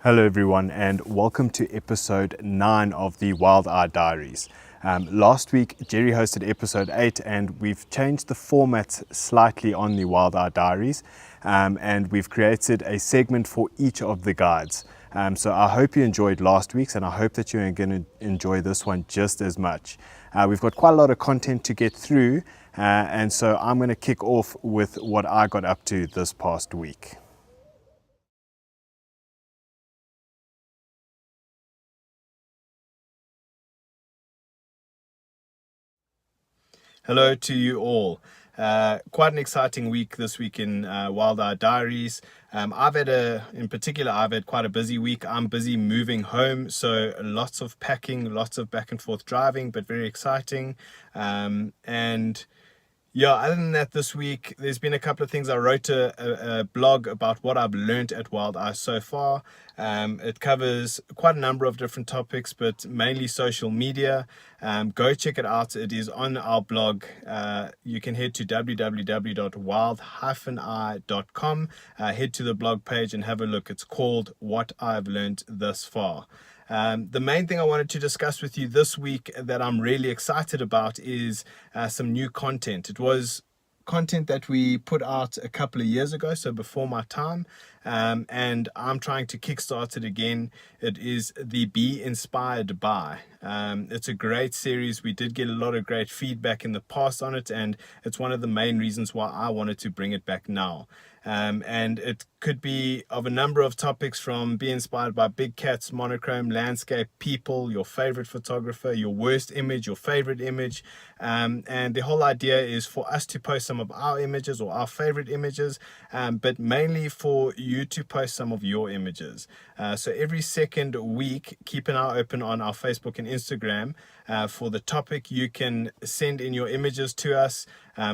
Hello everyone and welcome to episode 9 of the Wild Eye Diaries. Last week Gerry hosted episode 8 and we've changed the format slightly on the Wild Eye Diaries and we've created a segment for each of the guides. So I hope you enjoyed last week's and I hope that you're going to enjoy this one just as much. We've got quite a lot of content to get through and so I'm going to kick off with what I got up to this past week. Hello to you all. Quite an exciting week this week in Wild Eye Diaries. I've had quite a busy week. I'm busy moving home, so lots of packing, lots of back and forth driving, but very exciting. Other than that, this week there's been a couple of things. I wrote a blog about what I've learned at Wild Eye so far. It covers quite a number of different topics, but mainly social media. Go check it out. It is on our blog. You can head to www.wild-eye.com. Head to the blog page and have a look. It's called What I've Learned Thus Far. The main thing I wanted to discuss with you this week that I'm really excited about is some new content. It was content that we put out a couple of years ago, so before my time, and I'm trying to kickstart it again. It is the Be Inspired By. It's a great series. We did get a lot of great feedback in the past on it, and it's one of the main reasons why I wanted to bring it back now. And it could be of a number of topics, from be inspired by big cats, monochrome, landscape, people, your favorite photographer, your worst image, your favorite image. And the whole idea is for us to post some of our images or our favorite images, but mainly for you to post some of your images. So every second week, keep an eye open on our Facebook and Instagram for the topic. You can send in your images to us.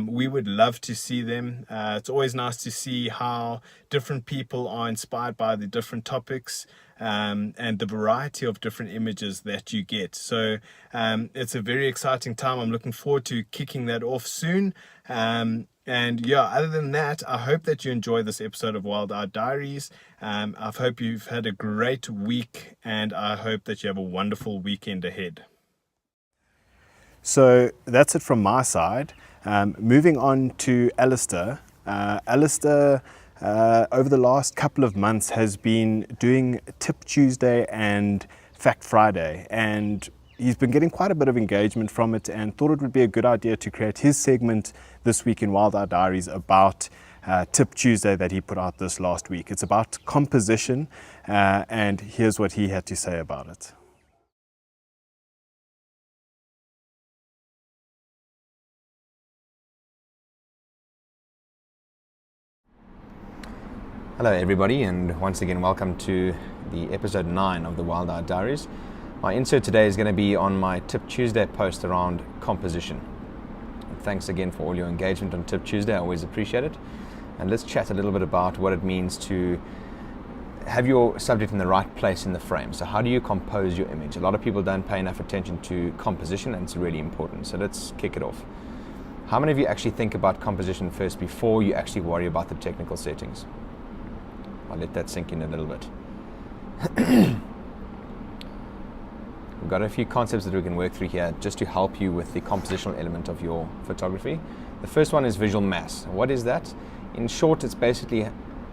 We would love to see them. It's always nice to see how different people are inspired by the different topics and the variety of different images that you get. So it's a very exciting time. I'm looking forward to kicking that off soon. Other than that, I hope that you enjoy this episode of Wild Eye Diaries. I hope you've had a great week and I hope that you have a wonderful weekend ahead. So that's it from my side. Moving on to Alistair. Alistair, over the last couple of months, has been doing Tip Tuesday and Fact Friday, and he's been getting quite a bit of engagement from it and thought it would be a good idea to create his segment this week in Wild Eye Diaries about Tip Tuesday that he put out this last week. It's about composition, and here's what he had to say about it. Hello everybody, and once again welcome to the episode 9 of the Wild Eye Diaries. My insert today is going to be on my Tip Tuesday post around composition. And thanks again for all your engagement on Tip Tuesday, I always appreciate it. And let's chat a little bit about what it means to have your subject in the right place in the frame. So how do you compose your image? A lot of people don't pay enough attention to composition, and it's really important. So let's kick it off. How many of you actually think about composition first before you actually worry about the technical settings? I'll let that sink in a little bit. We've got a few concepts that we can work through here just to help you with the compositional element of your photography. The first one is visual mass. What is that? In short, it's basically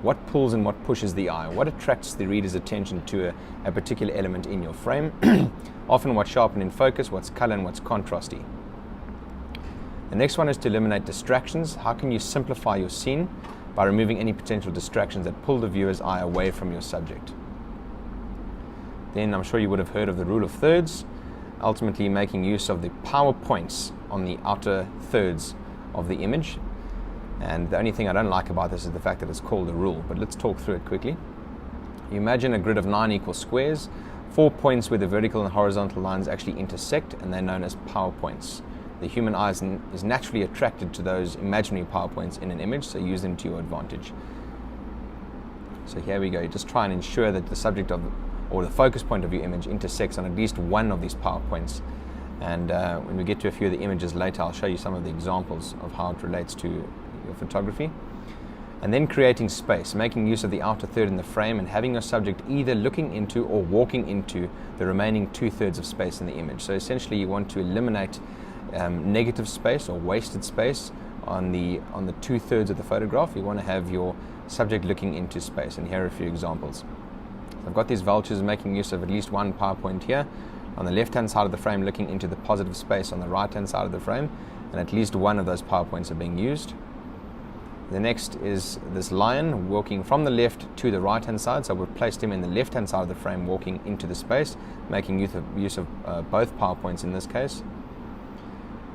what pulls and what pushes the eye, what attracts the reader's attention to a particular element in your frame, often what's sharp and in focus, what's color and what's contrasty. The next one is to eliminate distractions. How can you simplify your scene? By removing any potential distractions that pull the viewer's eye away from your subject. Then I'm sure you would have heard of the rule of thirds, ultimately making use of the power points on the outer thirds of the image. And the only thing I don't like about this is the fact that it's called a rule, but let's talk through it quickly. You imagine a grid of 9 equal squares, 4 points where the vertical and horizontal lines actually intersect, and they're known as power points. The human eye is naturally attracted to those imaginary power points in an image, so use them to your advantage. So here we go. You just try and ensure that the subject or the focus point of your image intersects on at least one of these power points. And when we get to a few of the images later, I'll show you some of the examples of how it relates to your photography. and then creating space, making use of the outer third in the frame and having your subject either looking into or walking into the remaining 2/3 of space in the image. So essentially you want to eliminate negative space or wasted space on the 2/3 of the photograph. You want to have your subject looking into space, and here are a few examples. So I've got these vultures making use of at least one power point here on the left hand side of the frame, looking into the positive space on the right hand side of the frame, and at least one of those power points are being used. The next is this lion walking from the left to the right hand side, so we've placed him in the left hand side of the frame walking into the space, making use of both power points in this case.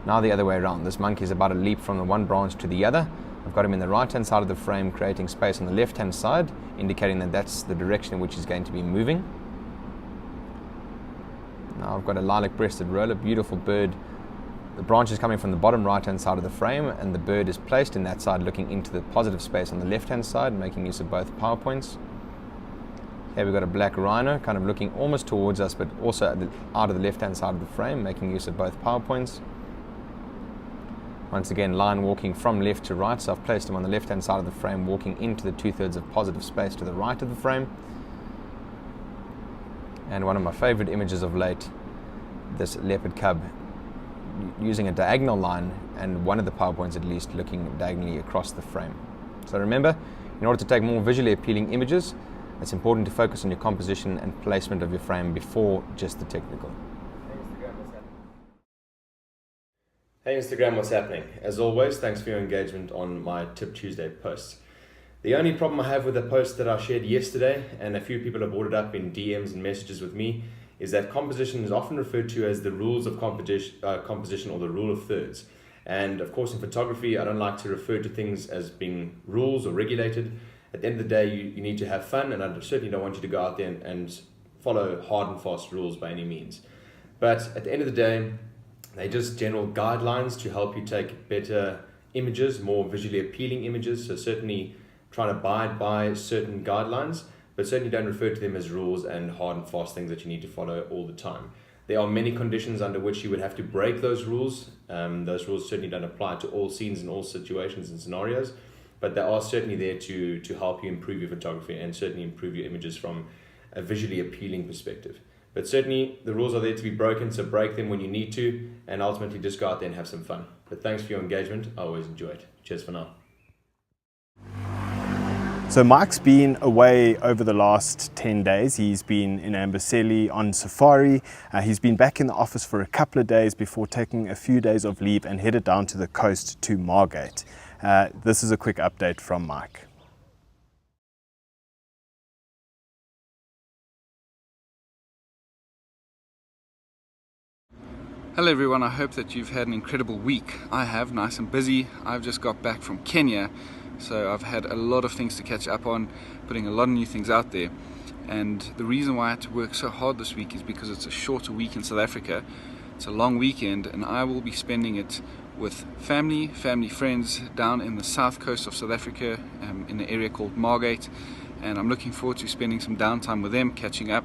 Now the other way around, this monkey is about to leap from the one branch to the other. I've got him in the right hand side of the frame, creating space on the left hand side, indicating that that's the direction in which he's going to be moving. Now I've got a lilac-breasted roller, beautiful bird. The branch is coming from the bottom right hand side of the frame, and the bird is placed in that side looking into the positive space on the left hand side, making use of both power points. Here we've got a black rhino kind of looking almost towards us, but also out of the left hand side of the frame, making use of both power points. Once again, lion walking from left to right, so I've placed him on the left hand side of the frame walking into the 2/3 of positive space to the right of the frame. And one of my favorite images of late, this leopard cub using a diagonal line and one of the power points at least looking diagonally across the frame. So remember, in order to take more visually appealing images, it's important to focus on your composition and placement of your frame before just the technical. Hey Instagram, what's happening? As always, thanks for your engagement on my Tip Tuesday posts. The only problem I have with the post that I shared yesterday, and a few people have brought it up in DMs and messages with me, is that composition is often referred to as the rules of composition or the rule of thirds. And of course in photography, I don't like to refer to things as being rules or regulated. At the end of the day, you need to have fun, and I certainly don't want you to go out there and follow hard and fast rules by any means. But at the end of the day, they're just general guidelines to help you take better images, more visually appealing images. So certainly try to abide by certain guidelines, but certainly don't refer to them as rules and hard and fast things that you need to follow all the time. There are many conditions under which you would have to break those rules. Those rules certainly don't apply to all scenes and all situations and scenarios, but they are certainly there to help you improve your photography and certainly improve your images from a visually appealing perspective. But certainly the rules are there to be broken, so break them when you need to, and ultimately just go out there and have some fun. But thanks for your engagement. I always enjoy it. Cheers for now. So Mike's been away over the last 10 days. He's been in Amboseli on safari. He's been back in the office for a couple of days before taking a few days of leave and headed down to the coast to Margate. This is a quick update from Mike. Hello everyone, I hope that you've had an incredible week. I have, nice and busy. I've just got back from Kenya, so I've had a lot of things to catch up on, putting a lot of new things out there. And the reason why I had to work so hard this week is because it's a shorter week in South Africa. It's a long weekend, and I will be spending it with family, friends down in the south coast of South Africa, in an area called Margate. And I'm looking forward to spending some downtime with them, catching up,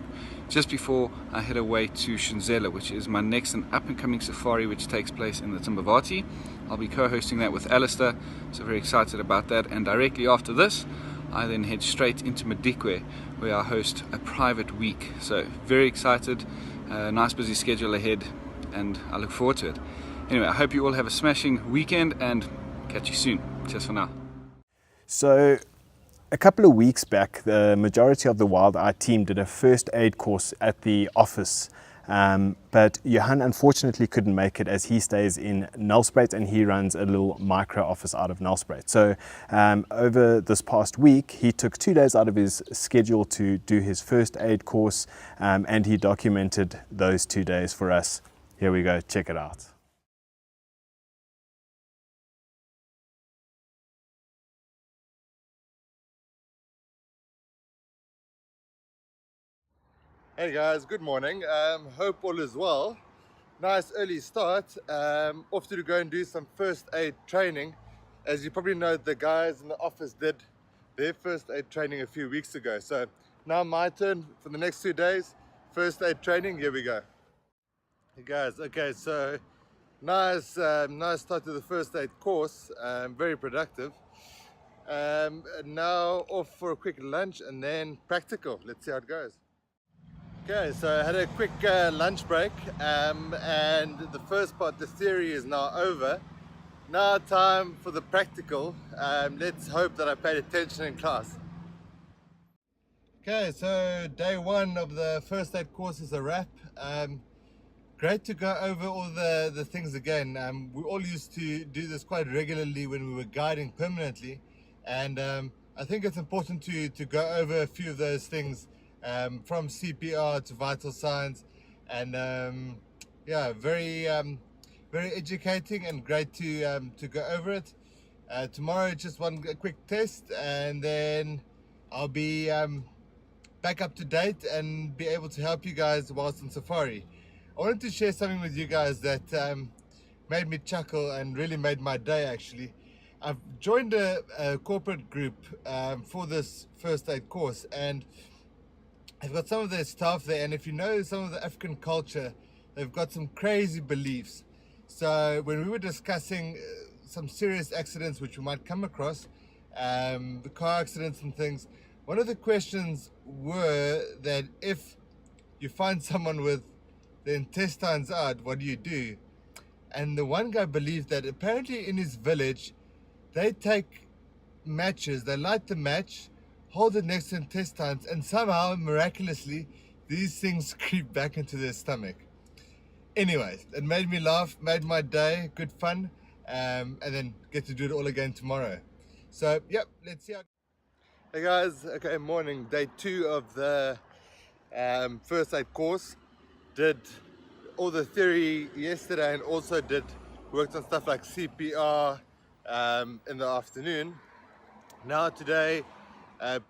just before I head away to Shunzela, which is my next and up-and-coming safari, which takes place in the Timbavati. I'll be co-hosting that with Alistair, so very excited about that. And directly after this, I then head straight into Madikwe, where I host a private week. So very excited, nice busy schedule ahead, and I look forward to it. Anyway, I hope you all have a smashing weekend, and catch you soon. Cheers for now. So a couple of weeks back, the majority of the Wild Eye team did a first aid course at the office, but Johan unfortunately couldn't make it as he stays in Nelspruit and he runs a little micro office out of Nelspruit. So over this past week, he took 2 days out of his schedule to do his first aid course, and he documented those 2 days for us. Here we go, check it out. Hey guys, good morning. Hope all is well. Nice early start. Off to go and do some first aid training. As you probably know, the guys in the office did their first aid training a few weeks ago. So now my turn for the next 2 days. First aid training, here we go. Hey guys, okay, so nice start to the first aid course. Very productive. Now off for a quick lunch and then practical. Let's see how it goes. Okay, so I had a quick lunch break, and the first part, the theory, is now over. Now time for the practical. Let's hope that I paid attention in class. Okay, so day one of the first aid course is a wrap. Great to go over all the things again. We all used to do this quite regularly when we were guiding permanently, and I think it's important to go over a few of those things, from CPR to vital signs, and yeah, very educating and great to go over it. Tomorrow just one quick test, and then I'll be back up to date and be able to help you guys whilst on safari. I wanted to share something with you guys that made me chuckle and really made my day actually. I've joined a corporate group for this first aid course, and I've got some of their staff there, and if you know some of the African culture, they've got some crazy beliefs. So when we were discussing some serious accidents which we might come across, the car accidents and things, one of the questions were that if you find someone with the intestines out, what do you do? And the one guy believed that apparently in his village, they take matches, they light the match, hold it next to intestines, and somehow, miraculously, these things creep back into their stomach. Anyways, it made me laugh, made my day, good fun, and then get to do it all again tomorrow. So, yep, let's see how... Hey guys, okay, morning, day 2 of the first aid course. Did all the theory yesterday and also worked on stuff like CPR in the afternoon. Now today,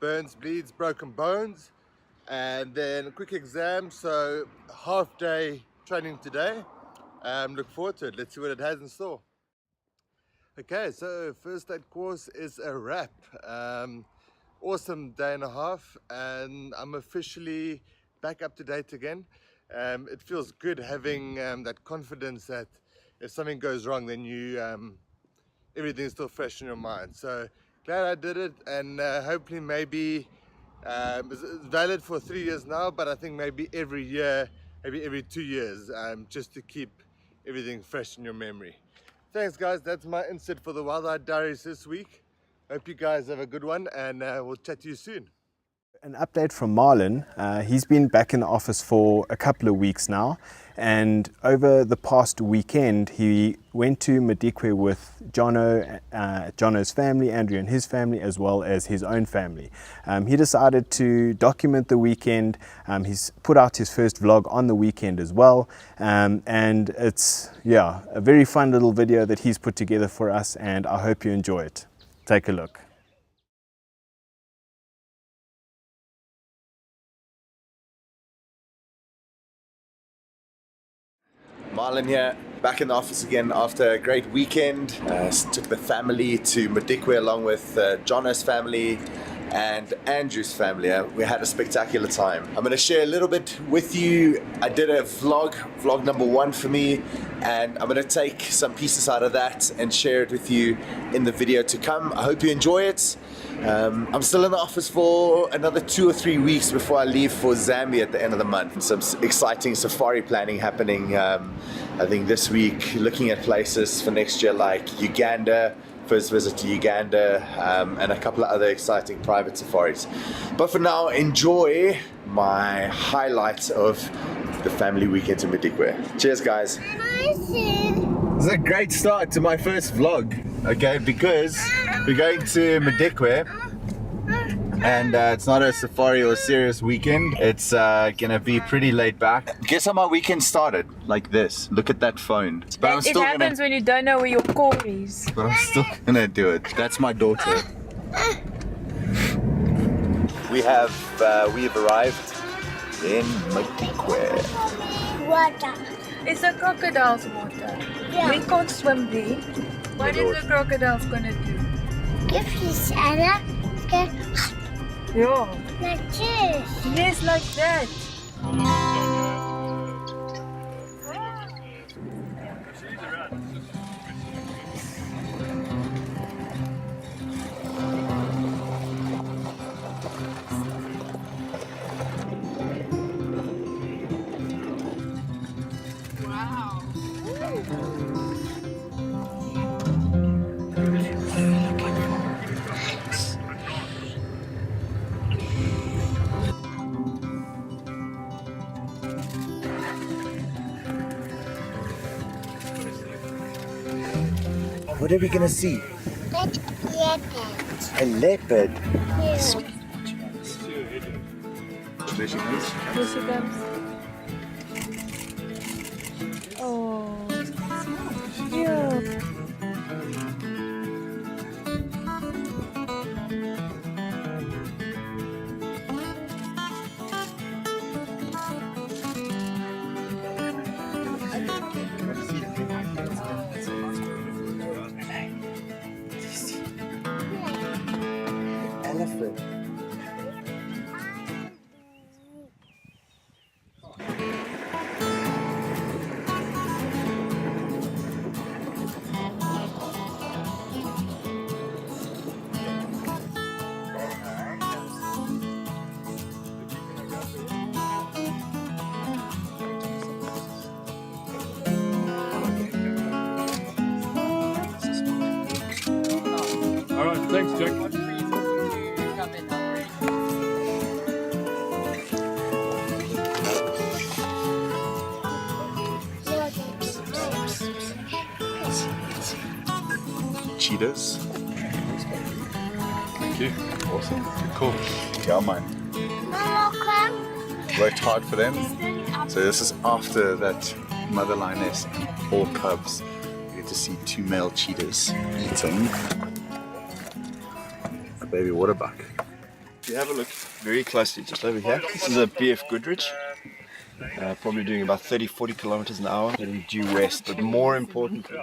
burns, bleeds, broken bones, and then a quick exam, so half day training today. Look forward to it. Let's see what it has in store. Okay, so first aid course is a wrap. Awesome day and a half, and I'm officially back up to date again. It feels good having that confidence that if something goes wrong, then everything's still fresh in your mind. So glad I did it, and hopefully maybe it's valid for 3 years now, but I think maybe every year, maybe every 2 years, just to keep everything fresh in your memory. Thanks guys, that's my insert for the Wild Eye Diaries this week. Hope you guys have a good one, and we'll chat to you soon. An update from Marlon. He's been back in the office for a couple of weeks now, and over the past weekend he went to Madikwe with Jono's family, Andrew and his family, as well as his own family. He decided to document the weekend. He's put out his first vlog on the weekend as well, and it's a very fun little video that he's put together for us, and I hope you enjoy it. Take a look. Marlon here, back in the office again after a great weekend. Took the family to Madikwe along with Jono's family and Andrew's family. We had a spectacular time. I'm going to share a little bit with you. I did a vlog number 1 for me, and I'm going to take some pieces out of that and share it with you in the video to come. I hope you enjoy it. I'm still in the office for another 2 or 3 weeks before I leave for Zambia at the end of the month. Some exciting safari planning happening, I think this week, looking at places for next year like Uganda, first visit to Uganda, and a couple of other exciting private safaris. But for now, enjoy my highlights of the family weekend in Madikwe. Cheers guys. This is a great start to my first vlog, okay, because we're going to Madikwe, and it's not a safari or a serious weekend. It's gonna be pretty laid back. Guess how my weekend started? Like this. Look at that phone. But I'm still happens when you don't know where your core is. But I'm still gonna do it. That's my daughter. We've arrived in Madikwe. Water. It's a crocodile's water. Yeah. We can't swim there. What is the crocodile's gonna do? Give his Anna. Okay. Yeah. Like this. Yes, like that. What are we gonna see? Leopard. A leopard. Yeah. There she goes. Here she comes. Oh, cute. Elephant. All right, thanks, Jack. Cheetahs. Thank you. Awesome. Cool. Yeah, man. Mama, come. Worked hard for them. So this is after that mother lioness, all cubs. You get to see 2 male cheetahs eating a baby waterbuck. If you have a look very closely, just over here, this is a BF Goodrich. Probably doing about 30-40 kilometers an hour, heading due west. But more importantly,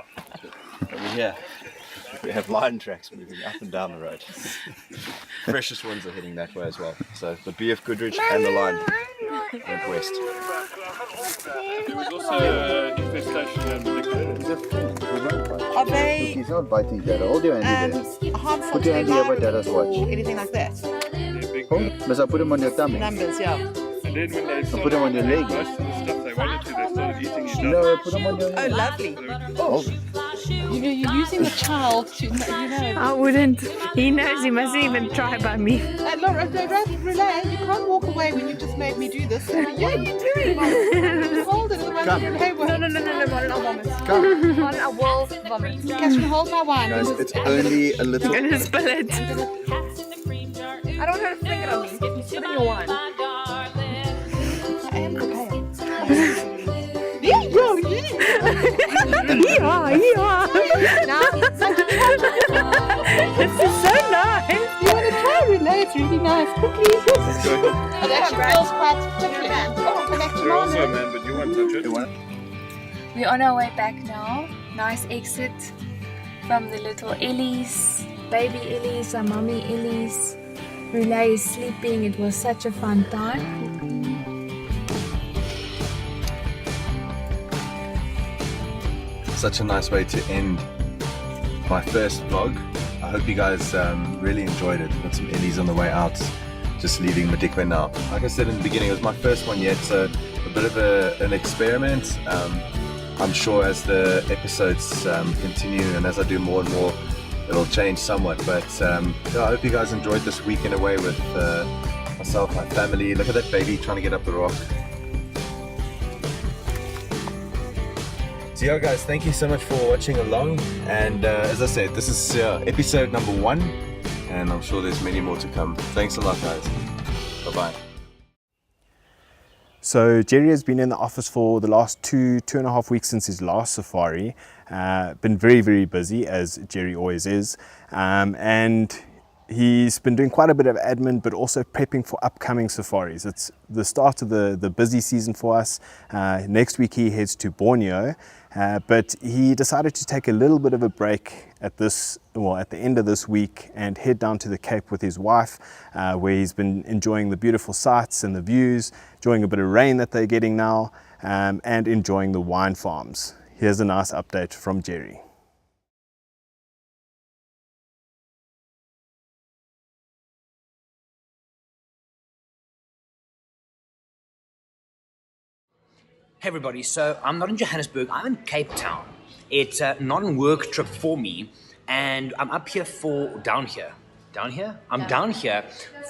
over here, we have lion tracks moving up and down the road. Freshest ones are heading that way as well. So the BF Goodrich and the lion went west. There was also infestation in Madikwe. Are they He's not biting Dada. Hold your hand there. harmful Put to your their hand here where environment Dada's watch. or anything like that? Yeah, big Oh, must I put him on your tummy? Numbers, yeah. And then when they put them on your leg. most of the stuff they wanted to, they started eating it up. No, put him on your Oh, leg. lovely. Hold it. You know, you're using the child to, you know. I wouldn't. He knows he mustn't even try by me. Laura, Relay, you can't walk away when you just made me do this. What are you doing, Mom? Hold it, otherwise Come. Relay won't. No, Marlon, I'll vomit. Come. Marlon, I will vomit. Catherine, hold my wine. Guys, it's only a little. I'm gonna spill it. I don't want her to finger on me. Put in your wine. I am prepared. Yeah. This is so nice. You want to try Relay? It's really nice. Cookies. It actually feels quite quickly. Oh, collect You're also a Marlon. man, but you won't touch it. We're on our way back now. Nice exit from the little Ellies, baby Ellies, our mummy Ellies. Relay is sleeping. It was such a fun time. Such a nice way to end my first vlog. I hope you guys really enjoyed it. Got some Ellies on the way out, just leaving Madikwe now. Like I said in the beginning, it was my first one yet, so a bit of an experiment. I'm sure as the episodes continue and as I do more and more, it'll change somewhat. But yeah, I hope you guys enjoyed this weekend away with myself, my family. Look at that baby trying to get up the rock. So yeah guys, thank you so much for watching along, and as I said, this is episode number 1, and I'm sure there's many more to come. Thanks a lot guys. Bye bye. So Gerry has been in the office for the last two and a half weeks since his last safari. Been very busy, as Gerry always is, and he's been doing quite a bit of admin, but also prepping for upcoming safaris. It's the start of the busy season for us. Next week he heads to Borneo, but he decided to take a little bit of a break at the end of this week and head down to the Cape with his wife, where he's been enjoying the beautiful sights and the views, enjoying a bit of rain that they're getting now, and enjoying the wine farms. Here's a nice update from Gerry. Hey everybody, so I'm not in Johannesburg, I'm in Cape Town. It's a non-work trip for me, and I'm up here down here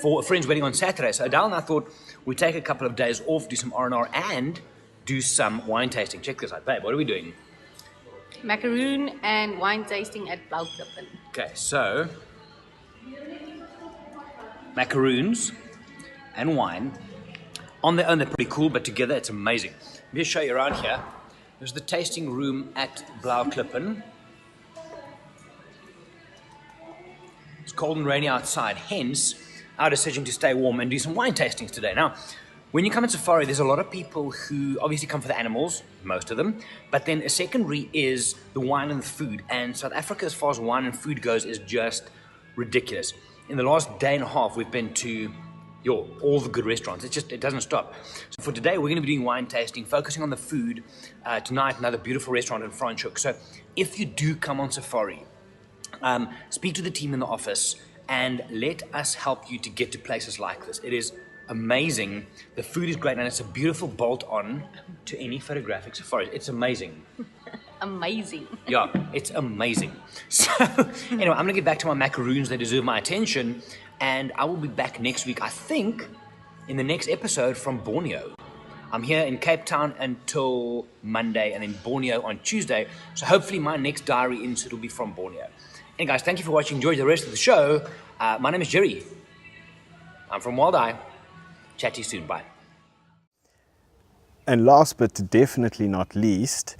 for a friend's wedding on Saturday. So Adele and I thought we'd take a couple of days off, do some R&R, and do some wine tasting. Check this out, babe, what are we doing? macaroon and wine tasting at Blauklippen. Okay, so macaroons and wine. On their own, they're pretty cool, but together, it's amazing. Let me just show you around here. There's the tasting room at Blauklippen. It's cold and rainy outside, hence our decision to stay warm and do some wine tastings today. Now, when you come in safari, there's a lot of people who obviously come for the animals, most of them, but then a secondary is the wine and the food. And South Africa, as far as wine and food goes, is just ridiculous. In the last day and a half, we've been to all the good restaurants. It doesn't stop. So for today, we're going to be doing wine tasting, focusing on the food. Tonight, another beautiful restaurant in Franschhoek. So if you do come on safari, speak to the team in the office and let us help you to get to places like this. It is amazing. The food is great, and it's a beautiful bolt-on to any photographic safari. It's amazing. Amazing. Yeah, it's amazing. So, anyway, I'm going to get back to my macaroons. They deserve my attention. And I will be back next week, I think, in the next episode from Borneo. I'm here in Cape Town until Monday and then Borneo on Tuesday. So hopefully my next diary insert will be from Borneo. And guys, thank you for watching. Enjoy the rest of the show. My name is Gerry. I'm from Wild Eye. Chat to you soon. Bye. And last but definitely not least,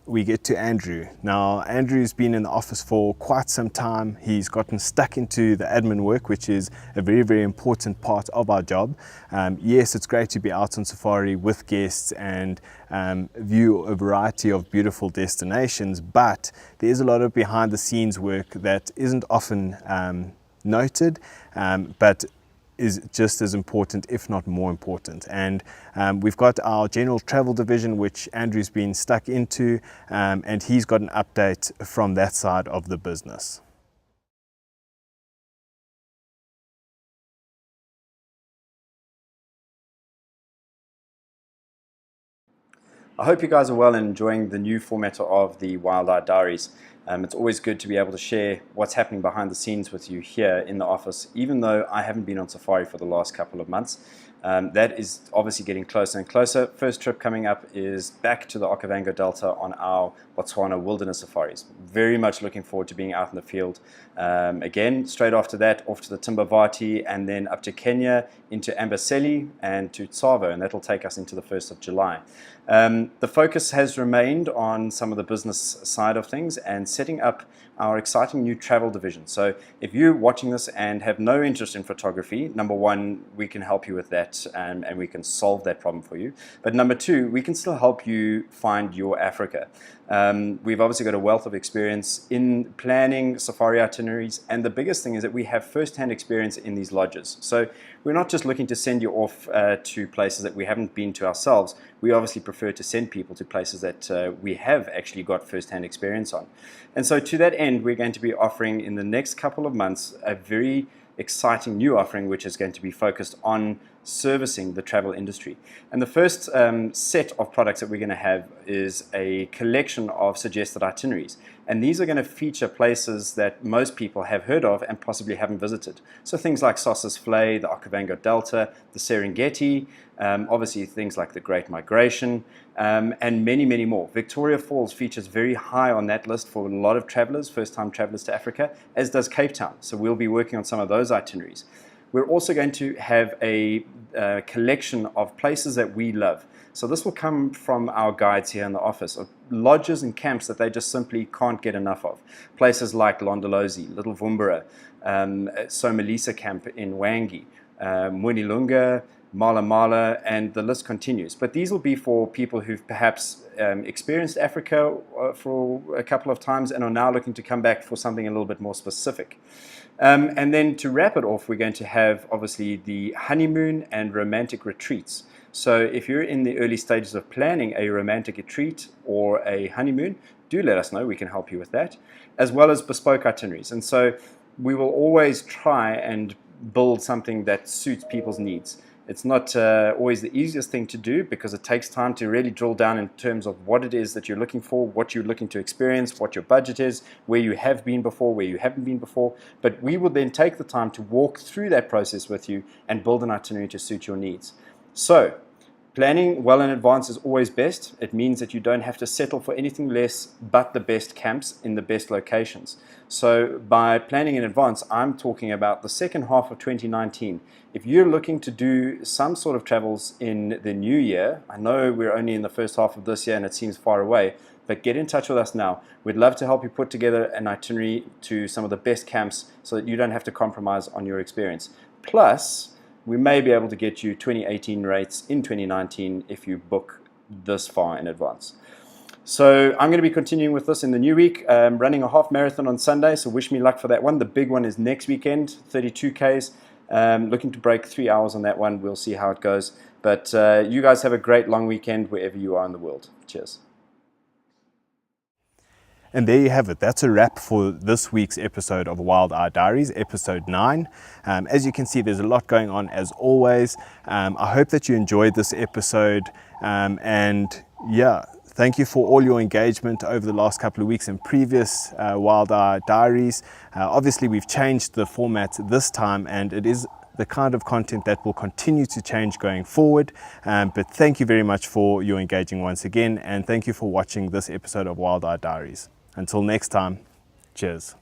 we get to Andrew. Now, Andrew's been in the office for quite some time. He's gotten stuck into the admin work, which is a very, very important part of our job. Yes, it's great to be out on safari with guests and view a variety of beautiful destinations, but there's a lot of behind the scenes work that isn't often noted, but is just as important, if not more important. And we've got our general travel division, which Andrew's been stuck into, and he's got an update from that side of the business. I hope you guys are well and enjoying the new format of the Wild Eye Diaries. It's always good to be able to share what's happening behind the scenes with you here in the office, even though I haven't been on safari for the last couple of months. That is obviously getting closer and closer. First trip coming up is back to the Okavango Delta on our Botswana wilderness safaris. Very much looking forward to being out in the field. Again, straight after that, off to the Timbavati and then up to Kenya, into Amboseli and to Tsavo, and that'll take us into the 1st of July. The focus has remained on some of the business side of things and setting up our exciting new travel division. So if you're watching this and have no interest in photography, number one, we can help you with that and we can solve that problem for you. But number two, we can still help you find your Africa. We've obviously got a wealth of experience in planning safari itineraries, and the biggest thing is that we have first-hand experience in these lodges. So we're not just looking to send you off to places that we haven't been to ourselves. We obviously prefer to send people to places that we have actually got first-hand experience on. And so to that end, we're going to be offering in the next couple of months a very exciting new offering, which is going to be focused on servicing the travel industry. And the first set of products that we're going to have is a collection of suggested itineraries. And these are going to feature places that most people have heard of and possibly haven't visited. So things like Sossus Vlei, the Okavango Delta, the Serengeti, obviously things like the Great Migration, and many, many more. Victoria Falls features very high on that list for a lot of travelers, first-time travelers to Africa, as does Cape Town. So we'll be working on some of those itineraries. We're also going to have a collection of places that we love. So this will come from our guides here in the office, of lodges and camps that they just simply can't get enough of. Places like Londolozi, Little Vumbura, Somalisa Camp in Wangi, Munilunga, Mala Mala, and the list continues. But these will be for people who've perhaps experienced Africa for a couple of times and are now looking to come back for something a little bit more specific. And then to wrap it off, we're going to have obviously the honeymoon and romantic retreats. So if you're in the early stages of planning a romantic retreat or a honeymoon, do let us know. We can help you with that, as well as bespoke itineraries. And so we will always try and build something that suits people's needs. It's not always the easiest thing to do because it takes time to really drill down in terms of what it is that you're looking for, what you're looking to experience, what your budget is, where you have been before, where you haven't been before. But we will then take the time to walk through that process with you and build an itinerary to suit your needs. So Planning well in advance is always best. It means that you don't have to settle for anything less but the best camps in the best locations. So by planning in advance, I'm talking about the second half of 2019. If you're looking to do some sort of travels in the new year, I know we're only in the first half of this year and it seems far away, but get in touch with us now. We'd love to help you put together an itinerary to some of the best camps so that you don't have to compromise on your experience. Plus, we may be able to get you 2018 rates in 2019 if you book this far in advance. So I'm going to be continuing with this in the new week. Running a half marathon on Sunday, so wish me luck for that one. The big one is next weekend, 32 Ks. Looking to break 3 hours on that one. We'll see how it goes. But you guys have a great long weekend wherever you are in the world. Cheers. And there you have it. That's a wrap for this week's episode of Wild Eye Diaries, episode 9. As you can see, there's a lot going on as always. I hope that you enjoyed this episode. And yeah, thank you for all your engagement over the last couple of weeks in previous Wild Eye Diaries. Obviously, we've changed the format this time, and it is the kind of content that will continue to change going forward. But thank you very much for your engaging once again, and thank you for watching this episode of Wild Eye Diaries. Until next time, cheers.